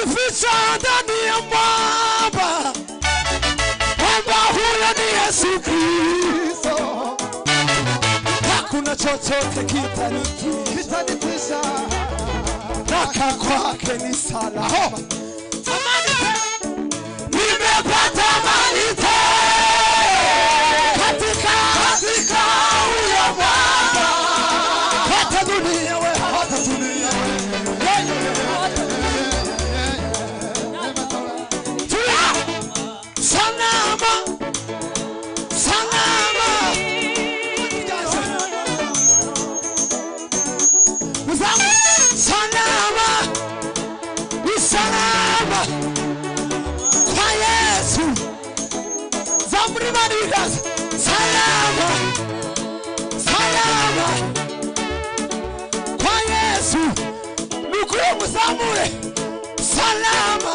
amejificha ndani ya mwamba. Mwamba huyo ni Yesu Kristo. Hakuna chochote kitanitisha. Naka kwake ni salama. Nimepata amani katika huyo mwamba. Hata dunia we, hata dunia we. Salama, salama. Salama, salama. Kwa Yesu. Zamri manigas. Salama, salama. Kwa Yesu. Nukuru mzamure. Salama.